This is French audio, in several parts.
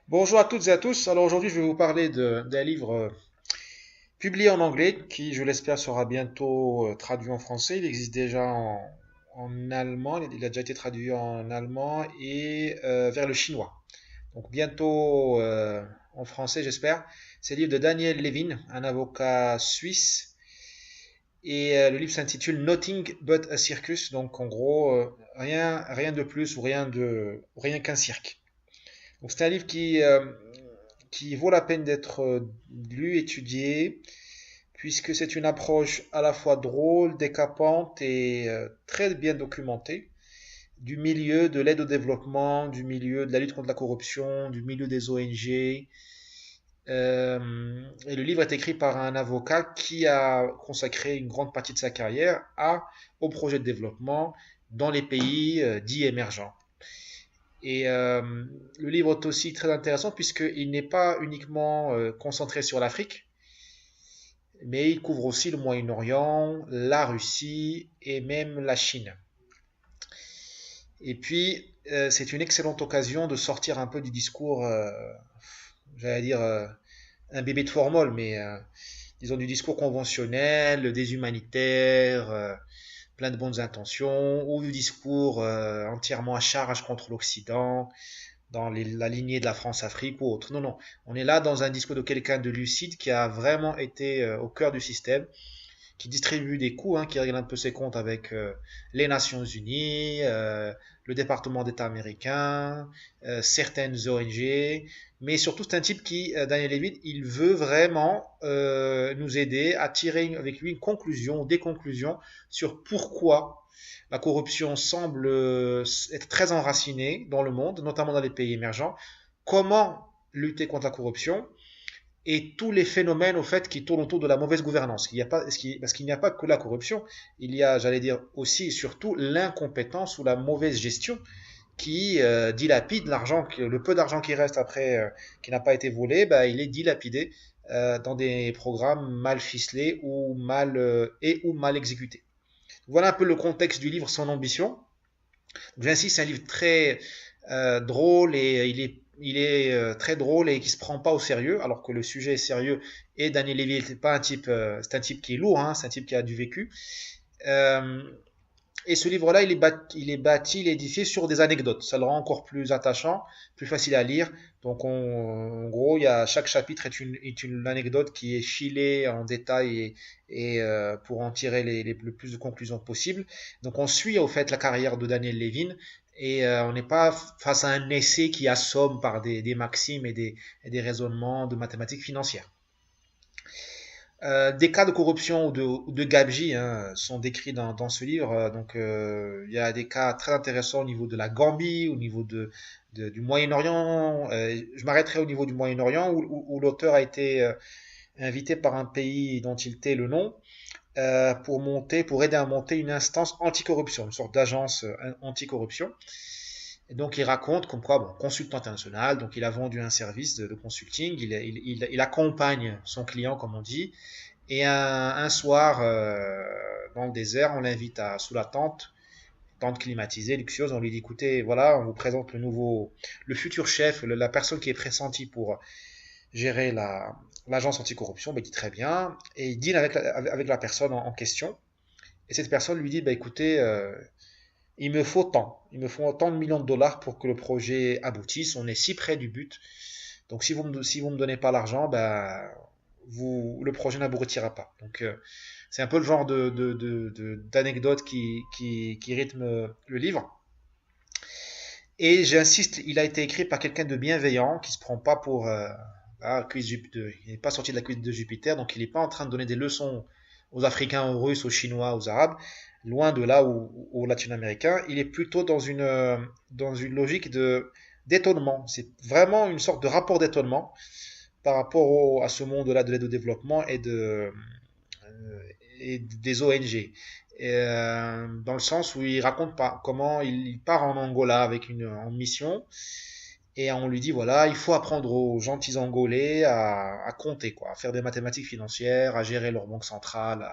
Bonjour à toutes et à tous. Alors aujourd'hui, je vais vous parler d'un livre publié en anglais qui, je l'espère, sera bientôt traduit en français. Il existe déjà en allemand. Il a déjà été traduit en allemand et vers le chinois. Donc bientôt en français, j'espère. C'est le livre de Daniel Levin, un avocat suisse. Et le livre s'intitule Nothing but a Circus. Donc en gros, rien de plus ou rien qu'un cirque. Donc c'est un livre qui vaut la peine d'être lu, étudié, puisque c'est une approche à la fois drôle, décapante et très bien documentée du milieu de l'aide au développement, du milieu de la lutte contre la corruption, du milieu des ONG. Et le livre est écrit par un avocat qui a consacré une grande partie de sa carrière au projet de développement dans les pays dits émergents. Et le livre est aussi très intéressant puisqu'il n'est pas uniquement concentré sur l'Afrique, mais il couvre aussi le Moyen-Orient, la Russie et même la Chine. Et puis, c'est une excellente occasion de sortir un peu du discours, j'allais dire, un bébé de formol, mais disons du discours conventionnel, des humanitaires, plein de bonnes intentions, ou du discours entièrement à charge contre l'Occident, dans la lignée de la France-Afrique ou autre. Non, non. On est là dans un discours de quelqu'un de lucide qui a vraiment été au cœur du système, qui distribue des coûts, hein, qui règle un peu ses comptes avec les Nations Unies, le département d'État américain, certaines ONG, mais surtout c'est un type qui, Daniel Levin, il veut vraiment nous aider à tirer avec lui une conclusion, des conclusions sur pourquoi la corruption semble être très enracinée dans le monde, notamment dans les pays émergents. Comment lutter contre la corruption et tous les phénomènes au fait qui tournent autour de la mauvaise gouvernance. Parce qu'il n'y a pas que la corruption, il y a, j'allais dire aussi et surtout l'incompétence ou la mauvaise gestion qui dilapide l'argent, le peu d'argent qui reste après, qui n'a pas été volé, bah, il est dilapidé dans des programmes mal ficelés ou mal exécutés. Voilà un peu le contexte du livre, son ambition. J'insiste, c'est un livre très drôle et il est très drôle et qui se prend pas au sérieux, alors que le sujet est sérieux. Et Daniel Levy c'est pas un type, c'est un type qui est lourd, hein, c'est un type qui a du vécu. Euh, et ce livre-là, il est édifié sur des anecdotes. Ça le rend encore plus attachant, plus facile à lire. Donc, en gros, chaque chapitre est une anecdote qui est filée en détail et pour en tirer le plus de conclusions possible. Donc, on suit au fait la carrière de Daniel Levin et on n'est pas face à un essai qui assomme par des maximes et des raisonnements de mathématiques financières. Des cas de corruption ou de gabegie hein, sont décrits dans ce livre. Donc, il y a des cas très intéressants au niveau de la Gambie, au niveau du Moyen-Orient. Je m'arrêterai au niveau du Moyen-Orient où l'auteur a été invité par un pays dont il tait le nom pour aider à monter une instance anticorruption, une sorte d'agence anticorruption. Et donc il raconte comme quoi, bon, consultant international, donc il a vendu un service de consulting, il accompagne son client, comme on dit, et un soir, dans le désert, on l'invite sous la tente climatisée, luxueuse, on lui dit, écoutez, voilà, on vous présente le futur chef, la personne qui est pressentie pour gérer l'agence anticorruption, ben, il dit très bien, et il deal avec la personne en question, et cette personne lui dit, bah, écoutez, il me faut autant de millions de dollars pour que le projet aboutisse. On est si près du but. Donc si vous me donnez pas l'argent, ben, le projet n'aboutira pas. Donc c'est un peu le genre d'anecdote qui rythme le livre. Et j'insiste, il a été écrit par quelqu'un de bienveillant qui se prend pas pour il n'est pas sorti de la cuisse de Jupiter, donc il n'est pas en train de donner des leçons aux Africains, aux Russes, aux Chinois, aux Arabes, loin de là, ou aux Latino-Américains. Il est plutôt dans une logique d'étonnement. C'est vraiment une sorte de rapport d'étonnement par rapport à ce monde-là de l'aide au développement et des ONG. Dans le sens où il raconte pas comment il part en Angola en mission et on lui dit voilà, il faut apprendre aux gentils Angolais à compter, quoi, à faire des mathématiques financières, à gérer leur banque centrale,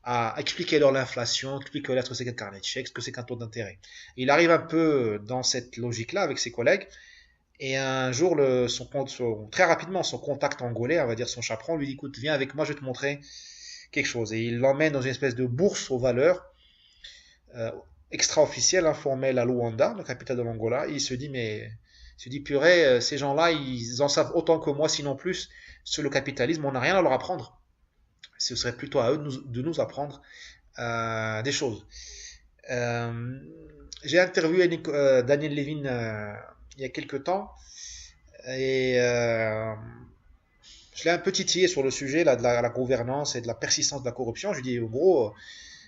à expliquer leur l'inflation, expliquer leur ce que c'est qu'un carnet de chèques, ce que c'est qu'un taux d'intérêt. Il arrive un peu dans cette logique-là avec ses collègues Et un jour, très rapidement, son contact angolais, on va dire son chaperon, lui dit, écoute, viens avec moi, je vais te montrer quelque chose. Et il l'emmène dans une espèce de bourse aux valeurs euh, extra-officielle, informelle à Luanda, la capitale de l'Angola. Et il se dit, purée, ces gens-là, ils en savent autant que moi, sinon plus, sur le capitalisme. On n'a rien à leur apprendre. Ce serait plutôt à eux de nous apprendre des choses. Euh, j'ai interviewé Daniel Levin il y a quelques temps et je l'ai un peu titillé sur le sujet là, de la gouvernance et de la persistance de la corruption. Je lui ai dit, en gros,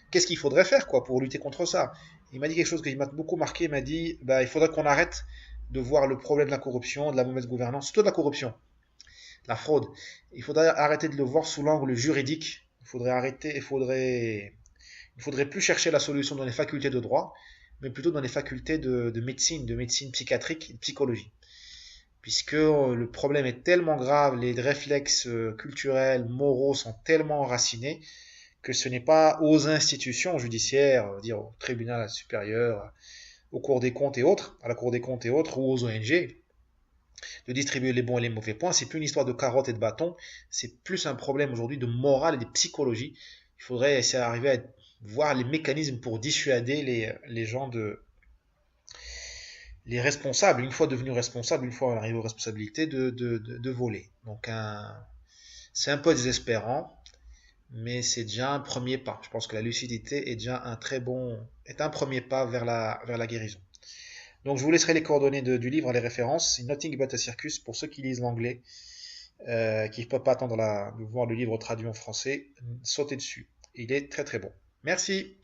qu'est-ce qu'il faudrait faire quoi, pour lutter contre ça? Il m'a dit quelque chose qui m'a beaucoup marqué. Il m'a dit, bah, il faudrait qu'on arrête de voir le problème de la corruption, de la mauvaise gouvernance, surtout de la corruption, de la fraude. Il faudrait arrêter de le voir sous l'angle juridique. Il faudrait plus chercher la solution dans les facultés de droit, mais plutôt dans les facultés de médecine psychiatrique et de psychologie. Puisque le problème est tellement grave, les réflexes culturels, moraux sont tellement enracinés que ce n'est pas aux institutions judiciaires, dire au tribunal supérieur, aux cours des comptes et autres, à la Cour des comptes et autres, ou aux ONG, de distribuer les bons et les mauvais points. C'est plus une histoire de carottes et de bâtons, c'est plus un problème aujourd'hui de morale et de psychologie. Il faudrait essayer d'arriver à voir les mécanismes pour dissuader les gens les responsables, une fois devenus responsables, une fois arrivés aux responsabilités, de voler. Donc c'est un peu désespérant, mais c'est déjà un premier pas. Je pense que la lucidité est déjà est un premier pas vers la guérison. Donc je vous laisserai les coordonnées du livre, les références. C'est Nothing but a Circus pour ceux qui lisent l'anglais, qui ne peuvent pas attendre de voir le livre traduit en français. Sautez dessus. Il est très très bon. Merci.